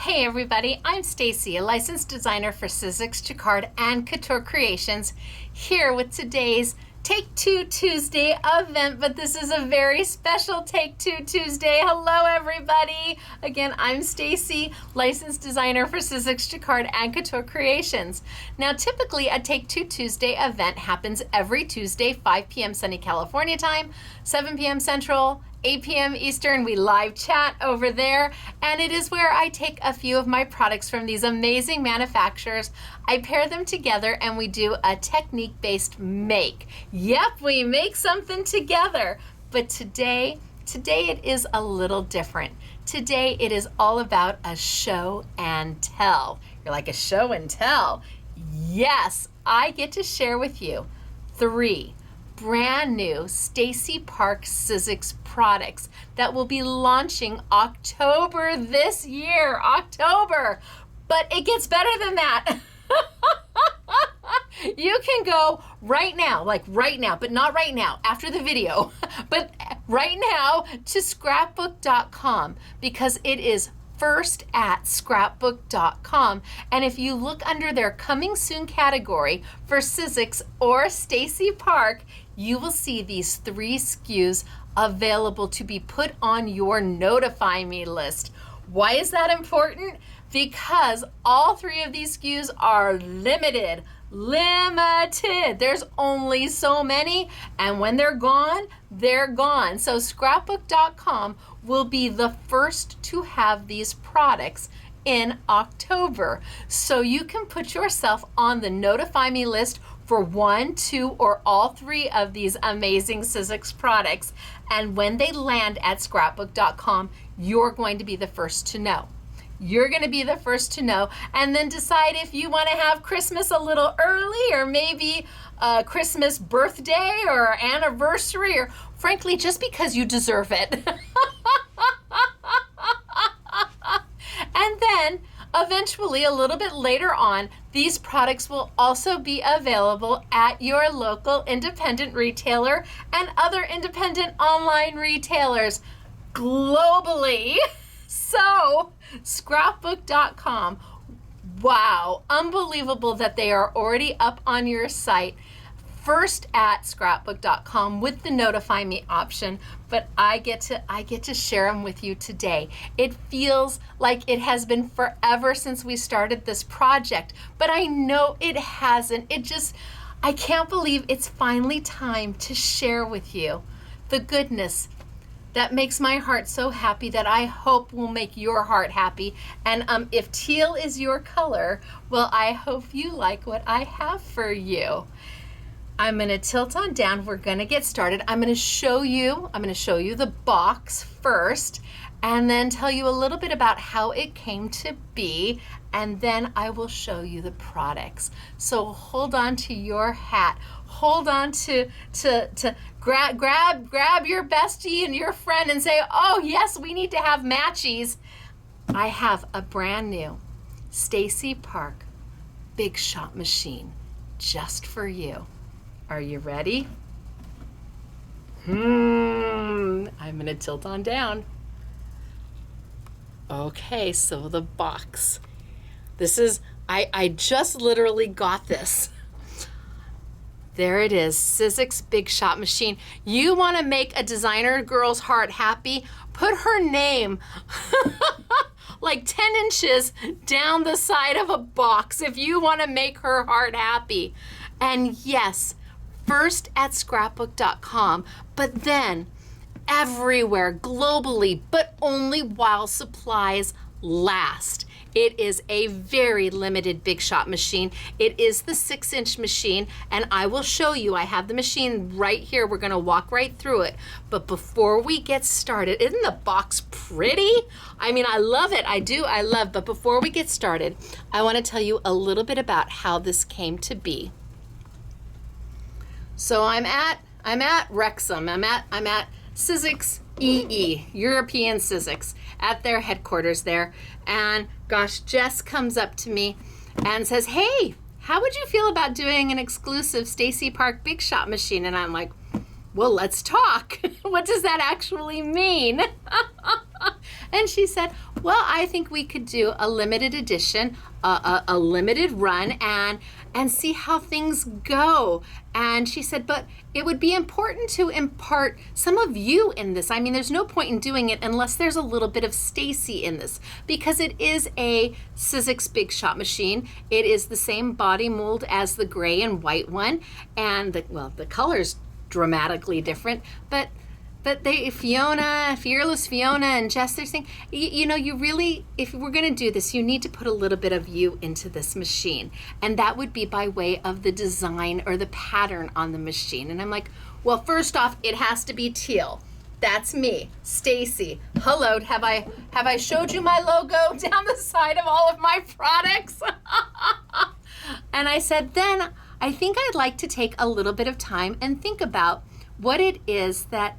Hey everybody, I'm Stacey, a licensed designer for Sizzix, Jacquard, and Couture Creations, here with today's Take Two Tuesday event, but this is a very special Take Two Tuesday. Hello everybody! Again, I'm Stacey, licensed designer for Sizzix, Jacquard, and Couture Creations. Now typically a Take Two Tuesday event happens every Tuesday, 5 p.m. sunny California time, 7 p.m. Central, 8 p.m. Eastern. We live chat over there, and it is where I take a few of my products from these amazing manufacturers. I pair them together and we do a technique-based make. Yep, we make something together. But today it is a little different. Today it is all about a show and tell. You're like, a show and tell? Yes, I get to share with you 3 brand new Stacey Park Sizzix products that will be launching October this year, October. But it gets better than that. You can go right now, but not right now, after the video, but right now to scrapbook.com, because it is first at scrapbook.com. And if you look under their coming soon category for Sizzix or Stacey Park, you will see these 3 SKUs available to be put on your notify me list. Why is that important? Because all 3 of these SKUs are limited. There's only so many, and when they're gone, they're gone. So scrapbook.com will be the first to have these products in October. So you can put yourself on the notify me list for 1, 2, or all 3 of these amazing Sizzix products. And when they land at scrapbook.com, you're going to be the first to know. You're going to be the first to know, and then decide if you want to have Christmas a little early, or maybe a Christmas birthday or anniversary, or frankly, just because you deserve it. And then eventually, a little bit later on, these products will also be available at your local independent retailer and other independent online retailers globally. So, scrapbook.com, wow, unbelievable that they are already up on your site. First at scrapbook.com with the notify me option, but I get to share them with you today. It feels like it has been forever since we started this project, but I know it hasn't. I can't believe it's finally time to share with you the goodness that makes my heart so happy, that I hope will make your heart happy. And if teal is your color, well, I hope you like what I have for you. I'm gonna tilt on down. We're gonna get started. I'm gonna show you the box first, and then tell you a little bit about how it came to be, and then I will show you the products. So hold on to your hat. Hold on to grab your bestie and your friend and say, oh yes, we need to have matchies. I have a brand new Stacey Park Big Shot machine just for you. Are you ready? I'm gonna tilt on down. Okay, so the box. This is, I just literally got this. There it is, Sizzix Big Shot machine. You want to make a designer girl's heart happy? Put her name like 10 inches down the side of a box if you want to make her heart happy. And yes, first at scrapbook.com, but then everywhere globally, but only while supplies last. It is a very limited Big Shot machine. It is the 6-inch machine, and I will show you. I have the machine right here. We're gonna walk right through it. But before we get started, isn't the box pretty? I mean, I love it. But before we get started, I wanna tell you a little bit about how this came to be. So I'm at Wrexham. I'm at Sizzix EE, European Sizzix, at their headquarters there. And gosh, Jess comes up to me and says, hey, how would you feel about doing an exclusive Stacey Park Big Shot machine? And I'm like, well, let's talk. What does that actually mean? And she said, well, I think we could do a limited edition, a limited run, and see how things go. And she said, but it would be important to impart some of you in this. I mean, there's no point in doing it unless there's a little bit of Stacey in this, because it is a Sizzix Big Shot machine. It is the same body mold as the gray and white one, and the color's dramatically different, but Fearless Fiona and Jess, they're saying, you really, if we're going to do this, you need to put a little bit of you into this machine. And that would be by way of the design or the pattern on the machine. And I'm like, well, first off, it has to be teal. That's me, Stacey. Hello, have I showed you my logo down the side of all of my products? And I said, then I think I'd like to take a little bit of time and think about what it is that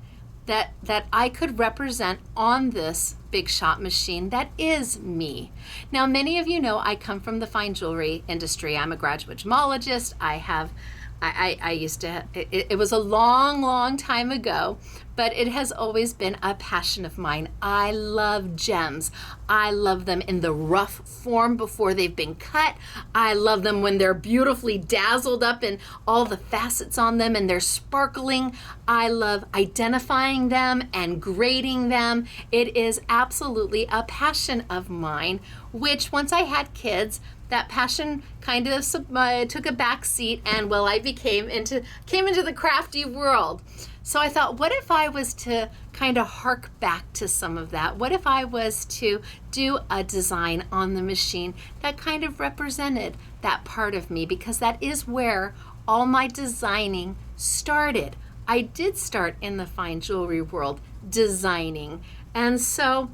I could represent on this Big Shot machine that is me. Now, many of you know I come from the fine jewelry industry. I'm a graduate gemologist. I used to, it was a long time ago, but it has always been a passion of mine. I love gems. I love them in the rough form before they've been cut. I love them when they're beautifully dazzled up in all the facets on them and they're sparkling. I love identifying them and grading them. It is absolutely a passion of mine, which once I had kids, that passion kind of took a back seat, and well, I came into the crafty world. So I thought, what if I was to kind of hark back to some of that? What if I was to do a design on the machine that kind of represented that part of me? Because that is where all my designing started. I did start in the fine jewelry world designing. And so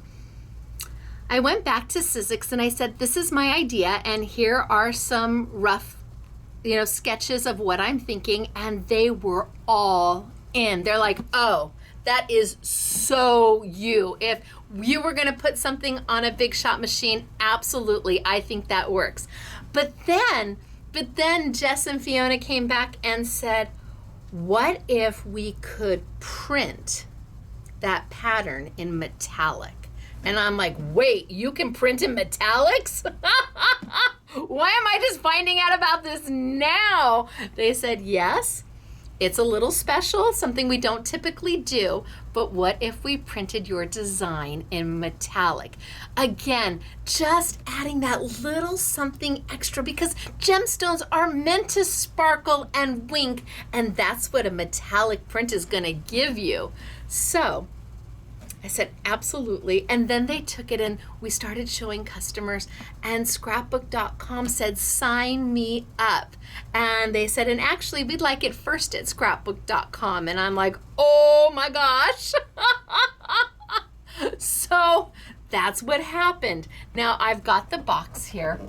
I went back to Sizzix and I said, this is my idea, and here are some rough, sketches of what I'm thinking, and they were all in. They're like, oh, that is so you. If you were gonna put something on a Big Shot machine, absolutely, I think that works. But then Jess and Fiona came back and said, what if we could print that pattern in metallic? And I'm like, wait, you can print in metallics? Why am I just finding out about this now? They said, yes, it's a little special, something we don't typically do, but what if we printed your design in metallic? Again, just adding that little something extra, because gemstones are meant to sparkle and wink, and that's what a metallic print is gonna give you. So I said, absolutely. And then they took it and we started showing customers, and scrapbook.com said, sign me up. And they said, and actually we'd like it first at scrapbook.com. And I'm like, oh my gosh. So that's what happened. Now I've got the box here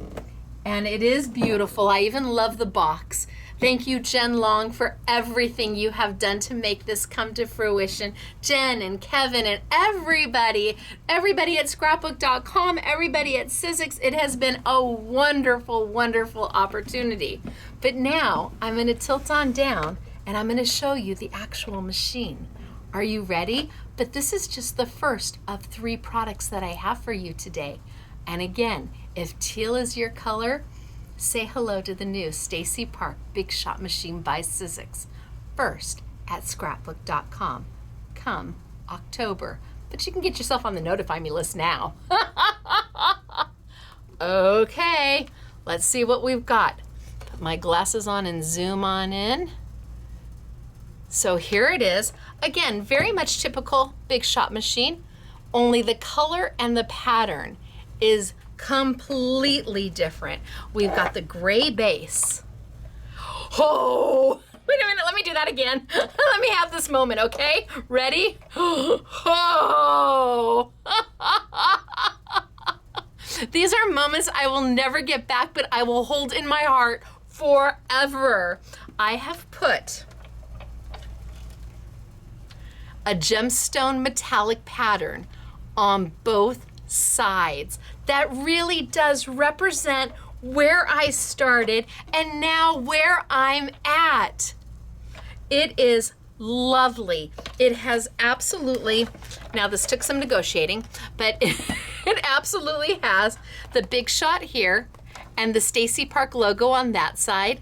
and it is beautiful. I even love the box. Thank you, Jen Long, for everything you have done to make this come to fruition. Jen and Kevin and everybody at scrapbook.com, everybody at Sizzix. It has been a wonderful, wonderful opportunity. But now I'm going to tilt on down and I'm going to show you the actual machine. Are you ready? But this is just the first of 3 products that I have for you today. And again, if teal is your color, say hello to the new Stacey Park Big Shot Machine by Sizzix, first at scrapbook.com come October. But you can get yourself on the Notify Me list now. Okay, let's see what we've got. Put my glasses on and zoom on in. So here it is. Again, very much typical Big Shot machine, only the color and the pattern is completely different. We've got the gray base. Oh, wait a minute, let me do that again. Let me have this moment, okay? Ready? Oh. These are moments I will never get back, but I will hold in my heart forever. I have put a gemstone metallic pattern on both sides. That really does represent where I started and now where I'm at. It is lovely. It has absolutely, now this took some negotiating, but it absolutely has the Big Shot here and the Stacey Park logo on that side.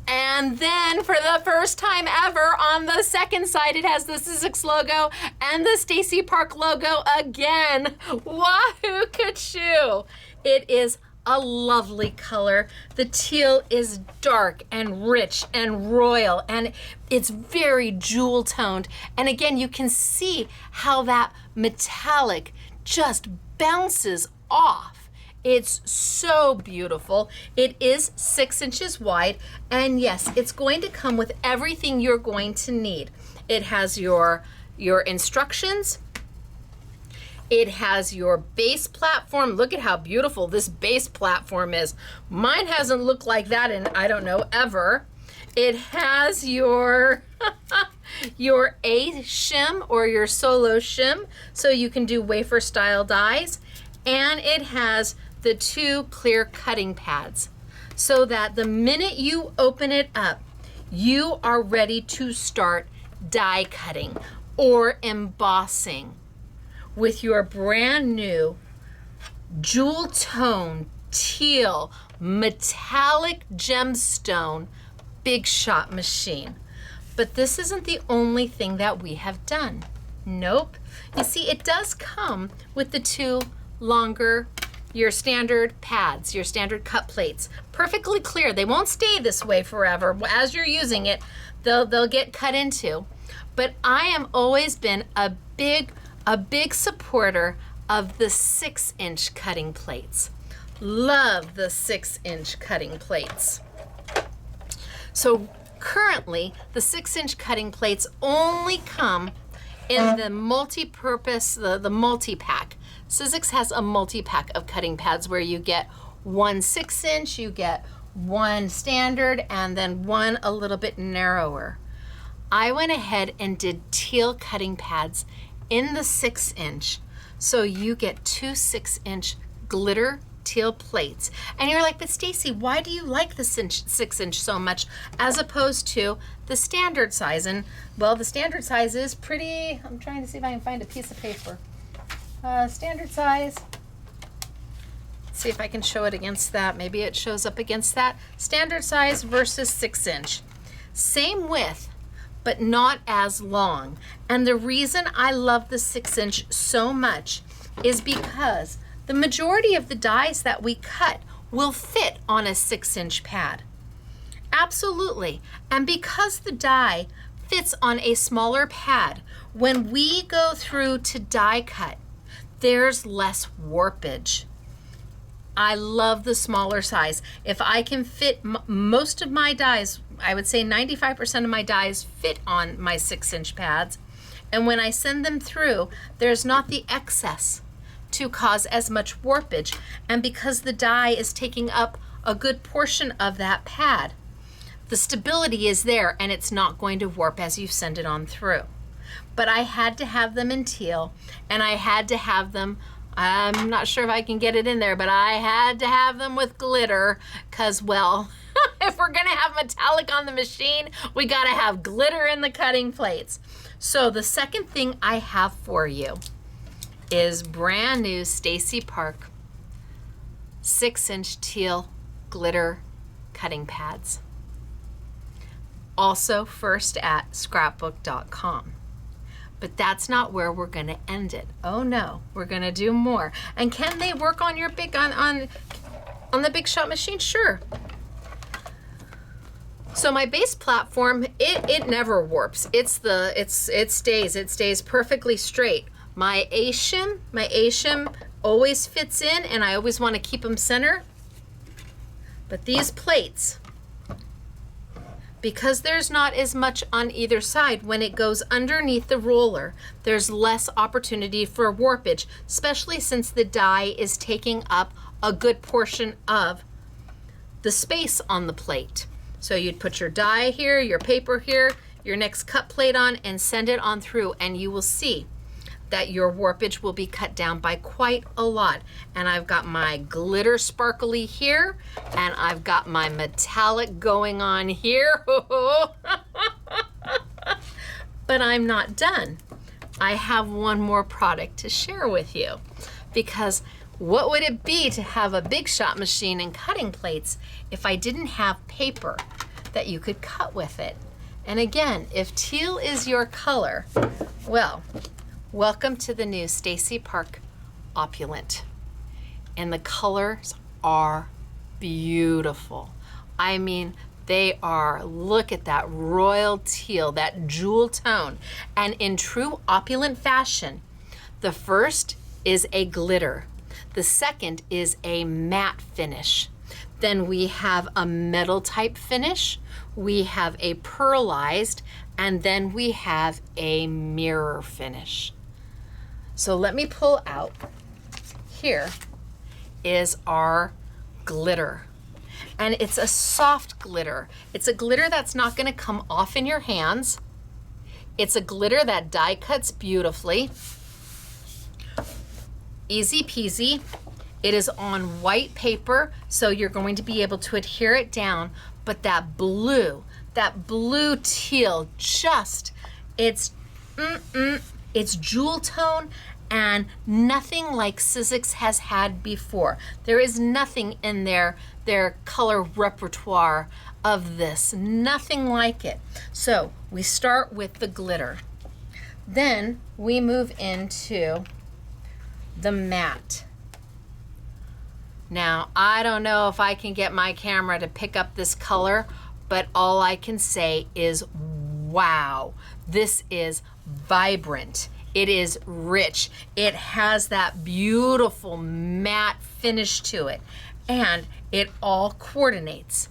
And then for the first time ever on the second side, it has the Sizzix logo and the Stacey Park logo again. Wahoo Kachoo! It is a lovely color. The teal is dark and rich and royal, and it's very jewel toned. And again, you can see how that metallic just bounces off. It's so beautiful. It is 6 inches wide, and yes, it's going to come with everything you're going to need. It has your instructions. It has your base platform. Look at how beautiful this base platform is. Mine hasn't looked like that in, I don't know, ever. It has your your A shim or your solo shim, so you can do wafer style dies. And it has the 2 clear cutting pads, so that the minute you open it up, you are ready to start die cutting or embossing with your brand new jewel tone teal metallic gemstone Big Shot machine. But this isn't the only thing that we have done. Nope. You see, it does come with the 2 longer, your standard pads, your standard cut plates. Perfectly clear. They won't stay this way forever. As you're using it, they'll get cut into. But I am always been a big supporter of the 6-inch cutting plates. Love the 6-inch cutting plates. So currently, the 6-inch cutting plates only come in the multi-purpose, the multi-pack. Sizzix has a multi-pack of cutting pads where you get 1 6-inch, you get 1 standard, and then 1 a little bit narrower. I went ahead and did teal cutting pads in the 6-inch, so you get 2 6-inch glitter teal plates. And you're like, but Stacey, why do you like the 6-inch so much as opposed to the standard size? And well, the standard size is pretty, I'm trying to see if I can find a piece of paper. Standard size, let's see if I can show it against that. Maybe it shows up against that. Standard size versus 6-inch. Same width, but not as long. And the reason I love the 6-inch so much is because the majority of the dies that we cut will fit on a 6-inch pad. Absolutely. And because the die fits on a smaller pad, when we go through to die cut, there's less warpage. I love the smaller size. If I can fit most of my dies, I would say 95% of my dies fit on my 6-inch pads. And when I send them through, there's not the excess to cause as much warpage. And because the die is taking up a good portion of that pad, the stability is there and it's not going to warp as you send it on through. But I had to have them in teal, and I had to have them, I'm not sure if I can get it in there, but I had to have them with glitter, because, well, if we're gonna have metallic on the machine, we gotta have glitter in the cutting plates. So the second thing I have for you is brand new Stacey Park 6-inch teal glitter cutting pads. Also first at scrapbook.com. But that's not where we're gonna end it. Oh no, we're gonna do more. And can they work on your big, on the Big Shot machine? Sure. So my base platform, it never warps. It stays perfectly straight. My A shim always fits in, and I always want to keep them center. But these plates, because there's not as much on either side, when it goes underneath the roller, there's less opportunity for warpage, especially since the die is taking up a good portion of the space on the plate. So you'd put your die here, your paper here, your next cut plate on, and send it on through, and you will see that your warpage will be cut down by quite a lot. And I've got my glitter sparkly here, and I've got my metallic going on here. But I'm not done. I have one more product to share with you, because what would it be to have a big shot machine and cutting plates if I didn't have paper that you could cut with it? And again, if teal is your color, well, welcome to the new Stacey Park Opulent. And the colors are beautiful. I mean, they are, look at that royal teal, that jewel tone. And in true opulent fashion, the first is a glitter. The second is a matte finish. Then we have a metal type finish. We have a pearlized, and then we have a mirror finish. So let me pull out. Here is our glitter. And it's a soft glitter. It's a glitter that's not gonna come off in your hands. It's a glitter that die cuts beautifully. Easy peasy. It is on white paper, so you're going to be able to adhere it down, but that blue teal, just, it's jewel tone, and nothing like Sizzix has had before. There is nothing in their color repertoire of this, nothing like it. So we start with the glitter. Then we move into the matte. Now, I don't know if I can get my camera to pick up this color, but all I can say is, wow, this is vibrant. It is rich. It has that beautiful matte finish to it. And it all coordinates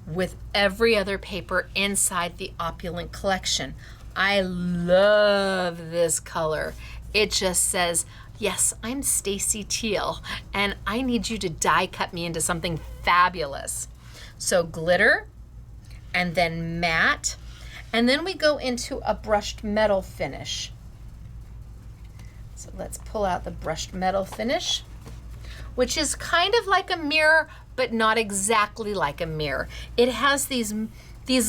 with every other paper inside the Opulent collection. I love this color. It just says, yes, I'm Stacey Teal, and I need you to die cut me into something fabulous. So glitter, and then matte, and then we go into a brushed metal finish. So let's pull out the brushed metal finish, which is kind of like a mirror, but not exactly like a mirror. It has these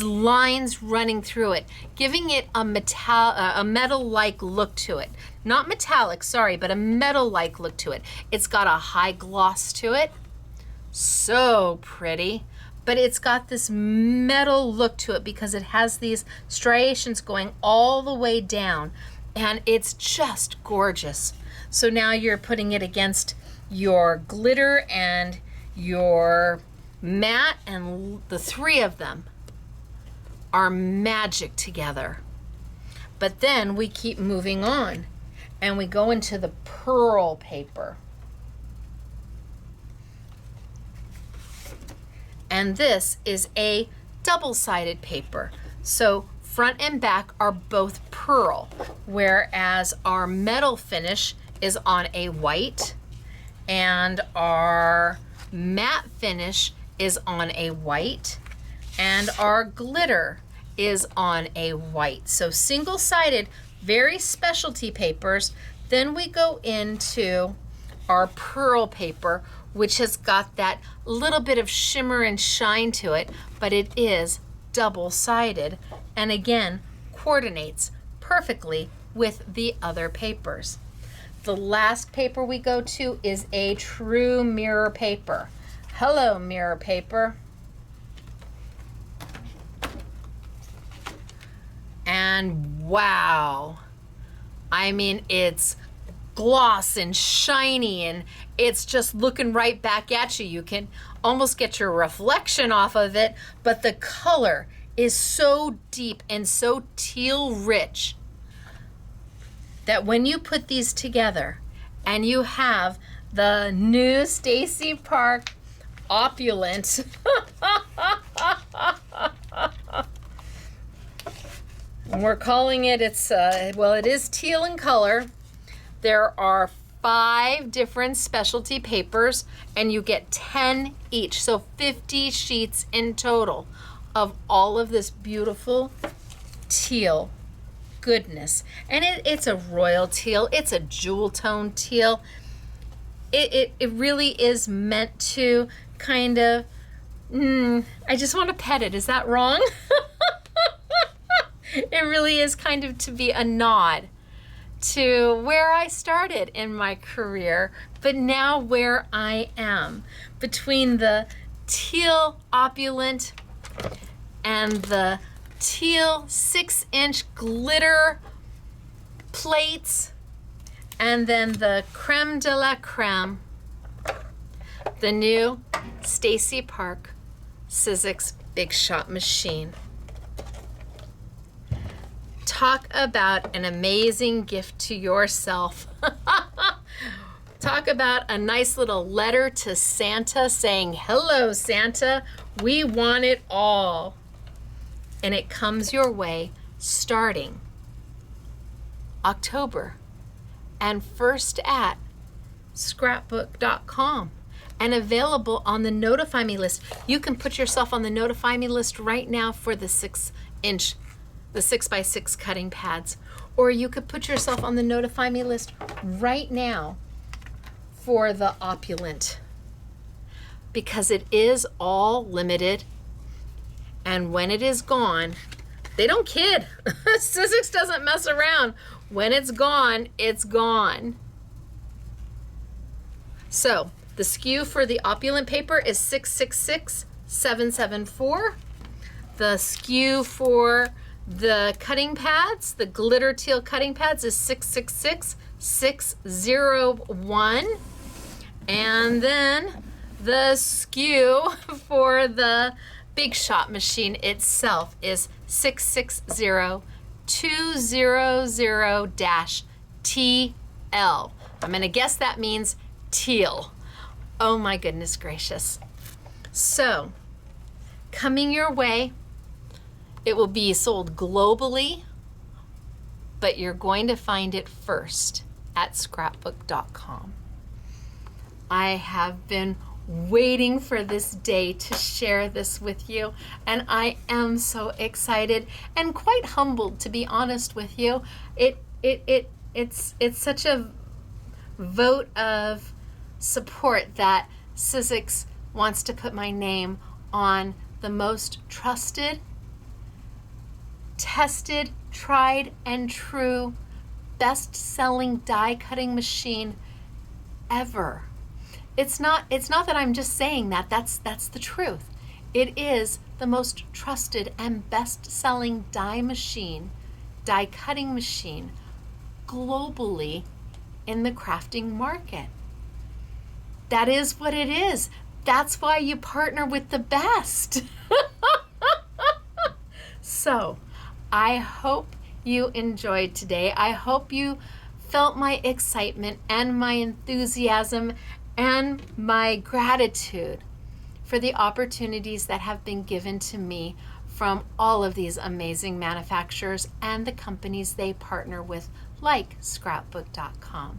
lines running through it, giving it a metal-like look to it. Not metallic, sorry, but a metal-like look to it. It's got a high gloss to it. So pretty. But it's got this metal look to it because it has these striations going all the way down, and it's just gorgeous. So now you're putting it against your glitter and your matte, and the three of them are magic together. But then we keep moving on and we go into the pearl paper. And this is a double-sided paper. So front and back are both pearl, whereas our metal finish is on a white and our matte finish is on a white, and our glitter is on a white. So single-sided, very specialty papers. Then we go into our pearl paper, which has got that little bit of shimmer and shine to it, but it is double-sided, and again, coordinates perfectly with the other papers. The last paper we go to is a true mirror paper. Hello, mirror paper. And wow, I mean, it's gloss and shiny, and it's just looking right back at you. You can almost get your reflection off of it, but the color is so deep and so teal rich that when you put these together and you have the new Stacey Park Opulent, we're calling it, well, it is teal in color. There are 5 different specialty papers, and you get 10 each, so 50 sheets in total of all of this beautiful teal goodness. And it's a royal teal, it's a jewel tone teal. It really is meant to kind of, I just want to pet it. Is that wrong? It really is kind of to be a nod to where I started in my career, but now where I am, between the teal Opulent and the teal 6-inch glitter plates, and then the creme de la creme, the new Stacey Park Sizzix Big Shot machine. Talk about an amazing gift to yourself. Talk about a nice little letter to Santa saying, "Hello, Santa, we want it all." And it comes your way starting October, and first at scrapbook.com, and available on the Notify Me list. You can put yourself on the Notify Me list right now for the 6-inch, the 6x6 cutting pads, or you could put yourself on the Notify Me list right now for the Opulent, because it is all limited, and when it is gone, they don't kid. Sizzix doesn't mess around. When it's gone, it's gone. So the SKU for the Opulent paper is 666774. The SKU for the cutting pads, the glitter teal cutting pads, is 666601. And then the SKU for the Big Shot machine itself is 660200-TL. I'm going to guess that means teal. Oh my goodness gracious. So, coming your way, it will be sold globally, but you're going to find it first at scrapbook.com. I have been waiting for this day to share this with you, and I am so excited and quite humbled, to be honest with you. It's such a vote of support that Sizzix wants to put my name on the most trusted, tested, tried and true, best-selling die cutting machine ever. It's not that I'm just saying that. That's the truth. It is the most trusted and best-selling die cutting machine globally in the crafting market. That is what it is. That's why you partner with the best. So, I hope you enjoyed today. I hope you felt my excitement and my enthusiasm and my gratitude for the opportunities that have been given to me from all of these amazing manufacturers and the companies they partner with, like scrapbook.com.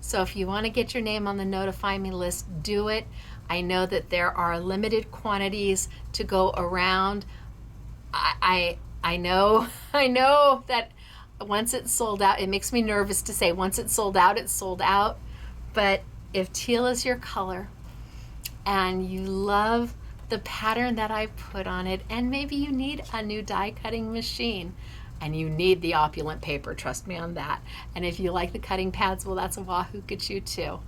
So if you want to get your name on the Notify Me list, do it. I know that there are limited quantities to go around. I know that once it's sold out, it makes me nervous to say once it's sold out, it's sold out. But if teal is your color and you love the pattern that I put on it, and maybe you need a new die cutting machine, and you need the Opulent paper, trust me on that. And if you like the cutting pads, well, that's a wahoo get you too.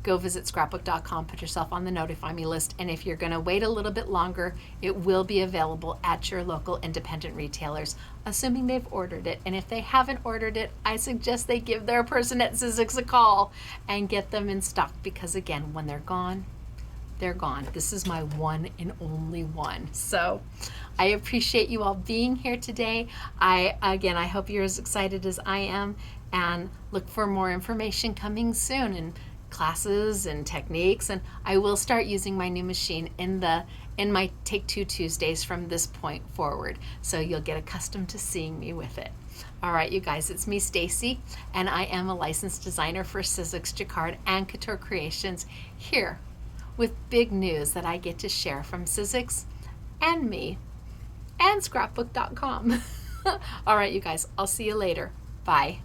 Go visit scrapbook.com, put yourself on the Notify Me list, and if you're going to wait a little bit longer, it will be available at your local independent retailers, assuming they've ordered it. And if they haven't ordered it, I suggest they give their person at Sizzix a call and get them in stock, because again, when they're gone, they're gone. This is my one and only one. So I appreciate you all being here today. I hope you're as excited as I am, and look for more information coming soon, and classes and techniques, and I will start using my new machine in my Take Two Tuesdays from this point forward, so you'll get accustomed to seeing me with it. All right, you guys, it's me, Stacey, and I am a licensed designer for Sizzix, Jacquard, and Couture Creations, here with big news that I get to share from Sizzix and me and scrapbook.com. All right, you guys, I'll see you later. Bye.